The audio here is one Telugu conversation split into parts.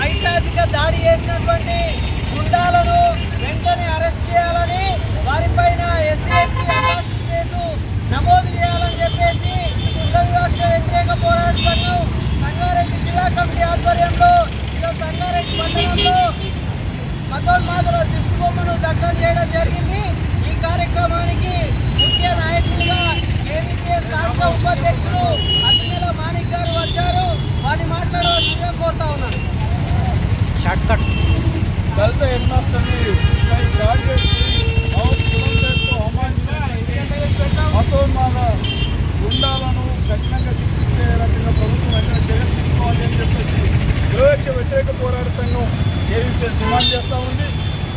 పైశాచిక దాడి చేసినటువంటి గుండాలను వెంటనే అరెస్ట్ చేయాలని, వారిపైన ఎస్సీ ఎస్టీ అట్రాసిటీ కేసు నమోదు చేయాలని చెప్పేసి కుల వివక్ష వ్యతిరేక పోరాట సంఘం సంగారెడ్డి జిల్లా కమిటీ ఆధ్వర్యంలో ఈరోజు సంగారెడ్డి పట్టణంలో మతోన్మాదుల దిష్టిబొమ్మను దగ్ధం చేయడం జరిగింది. ఈ కార్యక్రమానికి ముఖ్య నాయకులుగా ఏబీపీఎస్ రాష్ట్ర ఉపాధ్యక్షులు అతిమేల మాణిక్ గారు వచ్చారు. వారిని మాట్లాడవలసిందిగా కోరుతా ఉన్నాను. దళిత హెడ్ మాస్టర్ని మతోన్మాద గుండాలను కఠినంగా శిక్షించే రకంగా ప్రభుత్వం వెంటనే చర్యలు తీసుకోవాలి అని చెప్పేసి కులవివక్ష వ్యతిరేక పోరాట సంఘం ఏబీపీఎస్ డిమాండ్ చేస్తూ ఉంది.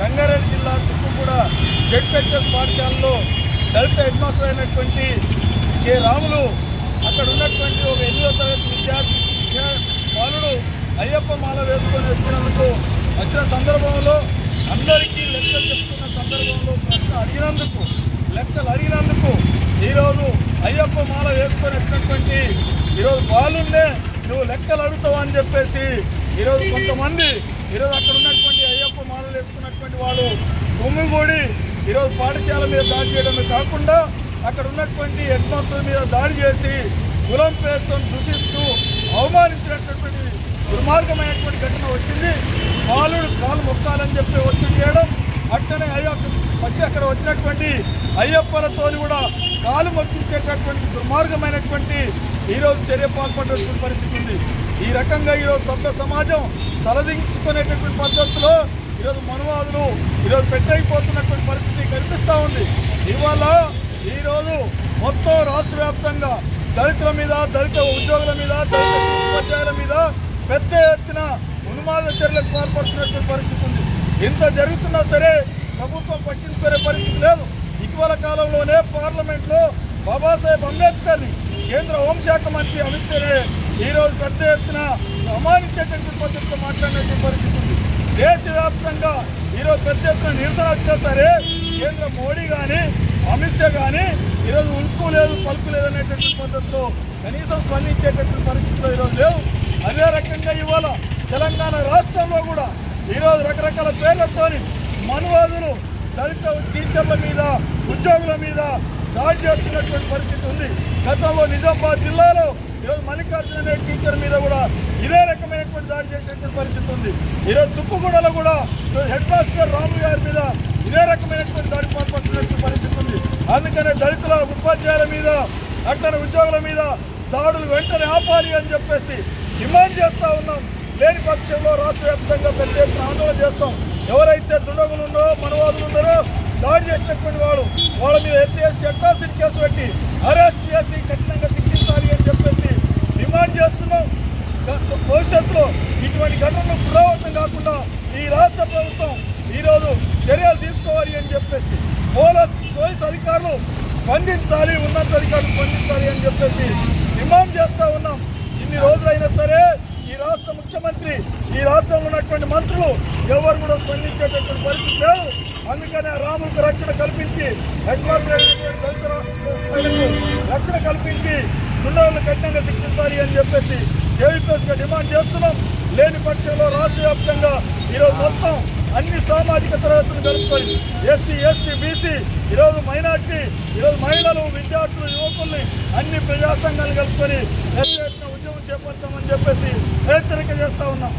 రంగారెడ్డి జిల్లా తుక్కుగూడ జెడ్పీహెచ్ఎస్ పాఠశాలలో దళిత హెడ్ మాస్టర్ అయినటువంటి కె రాములు అక్కడ ఉన్నటువంటి ఒక 8వ తరగతి విద్యార్థి బాలుడు అయ్యప్ప మాల వేసుకొని వచ్చిన సందర్భంలో అందరికీ లెక్కలు చెప్తున్న సందర్భంలో లెక్కలు అడిగినందుకు ఈరోజు అయ్యప్ప మాల వేసుకొని వచ్చినటువంటి ఈరోజు బాలుండే నువ్వు లెక్కలు అడుగుతావు అని చెప్పేసి ఈరోజు కొంతమంది ఈరోజు అక్కడ ఉన్నటువంటి అయ్యప్ప మాలలు వేసుకున్నటువంటి వాళ్ళు గుమ్మిగూడి ఈరోజు పాఠశాల మీద దాడి చేయడమే కాకుండా అక్కడ ఉన్నటువంటి హెడ్ మాస్టర్ మీద దాడి చేసి కులం పేరుతో దూషిస్తూ అవమానించినటువంటి దుర్మార్గమైనటువంటి ఘటన వచ్చింది. బాలుడు కాలు మొక్కాలని చెప్పి ఒత్తిడి చేయడం, అట్టనే అక్కడ వచ్చినటువంటి అయ్యప్పలతో కూడా కాలు మొక్కించేటటువంటి దుర్మార్గమైనటువంటి ఈరోజు చర్య పాల్పడేటువంటి పరిస్థితి ఉంది. ఈ రకంగా ఈరోజు సభ్య సమాజం తలదించుకునేటటువంటి పద్ధతిలో ఈరోజు మనువాదులు ఈరోజు పెట్టైపోతున్నటువంటి పరిస్థితి కనిపిస్తూ ఉంది. ఇవాళ ఈరోజు మొత్తం రాష్ట్ర వ్యాప్తంగా దళితుల మీద, దళిత ఉద్యోగుల మీద, దళిత ఉపాధ్యాయుల మీద పెద్ద ఎత్తున ఉన్మాద చర్యలకు పాల్పడుతున్నటువంటి పరిస్థితి ఉంది. ఇంత జరుగుతున్నా సరే ప్రభుత్వం పట్టించుకునే పరిస్థితి లేదు. ఇటీవల కాలంలోనే పార్లమెంట్లో బాబాసాహెబ్ అంబేద్కర్ని కేంద్ర హోంశాఖ మంత్రి అమిత్ షానే ఈరోజు పెద్ద ఎత్తున అవమానించేటటువంటి పద్ధతితో మాట్లాడినటువంటి పరిస్థితి ఉంది. దేశవ్యాప్తంగా ఈరోజు పెద్ద ఎత్తున నిరసన వచ్చినా సరే కేంద్ర మోడీ కానీ అమిత్ షా కానీ ఈరోజు ఉల్పు లేదు పలుకు లేదు అనేటటువంటి పద్ధతిలో కనీసం స్పందించేటటువంటి పరిస్థితిలో ఈరోజు లేవు. అదే రకంగా ఇవాళ తెలంగాణ రాష్ట్రంలో కూడా ఈరోజు రకరకాల పేర్లతోని మనువాదులు దళిత టీచర్ల మీద, ఉద్యోగుల మీద దాడి చేస్తున్నటువంటి పరిస్థితి ఉంది. గతంలో నిజామాబాద్ జిల్లాలో ఈరోజు మల్లికార్జున అనే టీచర్ మీద కూడా ఇదే రకమైనటువంటి దాడి చేసేటువంటి పరిస్థితి ఉంది. ఈరోజు తుక్కుగూడలో కూడా హెడ్ మాస్టర్ రాము గారి మీద ఇదే రకమైనటువంటి దాడి పాల్పడుతున్నటువంటి పరిస్థితి ఉంది. అందుకనే దళితుల ఉపాధ్యాయుల మీద, అట్లనే ఉద్యోగుల మీద దాడులు వెంటనే ఆపాలి అని చెప్పేసి డిమాండ్ చేస్తూ ఉన్నాం. లేని పక్షంలో రాష్ట్ర వ్యాప్తంగా పెద్ద ఎత్తున ఆందోళన చేస్తాం. ఎవరైతే దుండగులు ఉన్నారో, మనవాదులు ఉన్నారో, దాడి చేసినటువంటి వాళ్ళ మీద ఎస్సీ ఎస్టీ అట్రాసిటీ కేసు పెట్టి అరెస్ట్ చేసి కఠినంగా శిక్షించాలి అని చెప్పేసి డిమాండ్ చేస్తున్నాం. భవిష్యత్తులో ఇటువంటి ఘటనలు పునరావృతం కాకుండా ఈ రాష్ట్ర ప్రభుత్వం ఈరోజు చర్యలు తీసుకోవాలి అని చెప్పేసి పోలీస్ అధికారులు స్పందించాలి, ఉన్నతాధికారులు స్పందించాలి అని చెప్పేసి డిమాండ్ చేస్తూ ఉన్నాం. ఇన్ని రోజులైనా సరే ఈ రాష్ట్ర ముఖ్యమంత్రి, ఈ రాష్ట్రంలో ఉన్నటువంటి మంత్రులు ఎవరు కూడా స్పందించేటటువంటి పరిస్థితి లేదు. అందుకనే రాములకు రక్షణ కల్పించి, హెడ్ మాస్టర్ రక్షణ కల్పించి గుండాలను కఠినంగా శిక్షించాలి అని చెప్పేసి ఏబీపీఎస్గా డిమాండ్ చేస్తున్నాం. లేని పక్షంలో రాష్ట్ర వ్యాప్తంగా ఈరోజు మొత్తం అన్ని సామాజిక తరగతులు కలుపుకొని ఎస్సీ ఎస్టీ బీసీ, ఈరోజు మైనార్టీ, ఈరోజు మహిళలు, విద్యార్థులు, యువకుల్ని అన్ని ప్రజా సంఘాలు కలుపుకొని ఉద్యమం చేపడతామని చెప్పేసి హెచ్చరిక చేస్తూ ఉన్నాం.